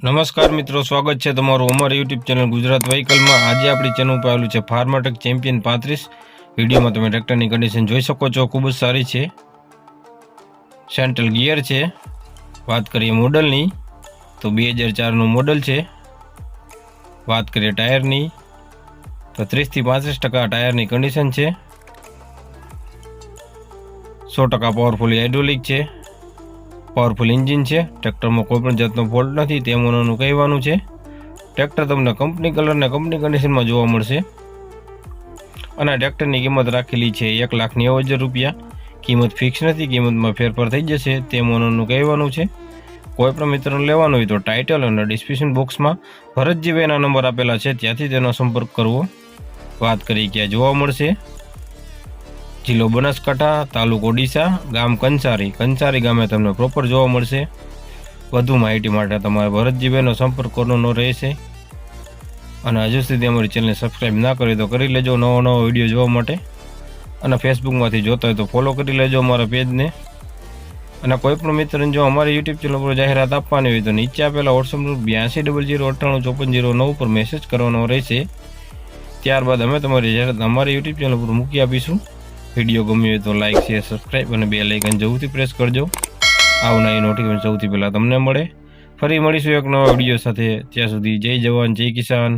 નમસ્કાર મિત્રો, સ્વાગત છે તમારું અમારી યુટ્યુબ ચેનલ ગુજરાત વ્હીકલમાં। આજે આપણી ચેનલ ઉપર આવેલું છે ફાર્માટેક ચેમ્પિયન 35। વિડીયોમાં તમે ટ્રેક્ટરની કન્ડિશન જોઈ શકો છો, ખૂબ જ સારી છે। સેન્ટ્રલ ગિયર છે। વાત કરીએ મોડલની તો 2004નું મોડલ છે। વાત કરીએ ટાયરની તો 30 થી 35% ટાયરની કન્ડિશન છે। 100% પાવરફુલ હાઇડ્રોલિક છે। પાવરફુલ એન્જિન છે। ટ્રેક્ટરમાં કોઈપણ જાતનો ફોલ્ટ નથી તેમ ઓનરનું કહેવાનું છે। ટ્રેક્ટર તમને કંપની કલર અને કંપની કન્ડિશનમાં જોવા મળશે અને ટ્રેક્ટરની કિંમત રાખેલી છે 1,90,000 રૂપિયા। કિંમત ફિક્સ નથી, કિંમતમાં ફેરફાર થઈ જશે તેમ ઓનરનું કહેવાનું છે। કોઈપણ મિત્રને લેવાનું હોય તો ટાઇટલ અને ડિસ્ક્રિપ્શન બોક્સમાં ભરતજીભાઈના નંબર આપેલા છે, ત્યાંથી તેનો સંપર્ક કરવો। વાત કરીએ ક્યાં જોવા મળશે, જિલ્લો બનાસકાંઠા, તાલુકો ડીસા, ગામ કંસારી ગામે તમને પ્રોપર જોવા મળશે। વધુ માહિતી માટે તમારે ભરતજીભાઈનો સંપર્ક કરવાનો રહેશે અને હજુ સુધી અમારી ચેનલને સબસ્ક્રાઈબ ના કરી તો કરી લેજો નવો વિડીયો જોવા માટે। અને ફેસબુકમાંથી જોતા હોય તો ફોલો કરી લેજો અમારા પેજને। અને કોઈ પણ મિત્રને જો અમારી યુટ્યુબ ચેનલ પર જાહેરાત આપવાની હોય તો નીચે આપેલા વોટ્સઅપ ગ્રુપ 8200985409 પર મેસેજ કરવાનો રહેશે। ત્યારબાદ અમે તમારી જાહેરાત અમારી યુટ્યુબ ચેનલ પર મૂકી આપીશું। વિડીયો ગમ્યો હોય તો લાઇક, શેર, સબસ્ક્રાઈબ અને બેલ આઇકન જરૂરથી પ્રેસ કરજો, આવનારી નોટિફિકેશન સૌથી પહેલાં તમને મળે। ફરી મળીશું એક નવા વિડીયો સાથે, ત્યાં સુધી જય જવાન જય કિસાન।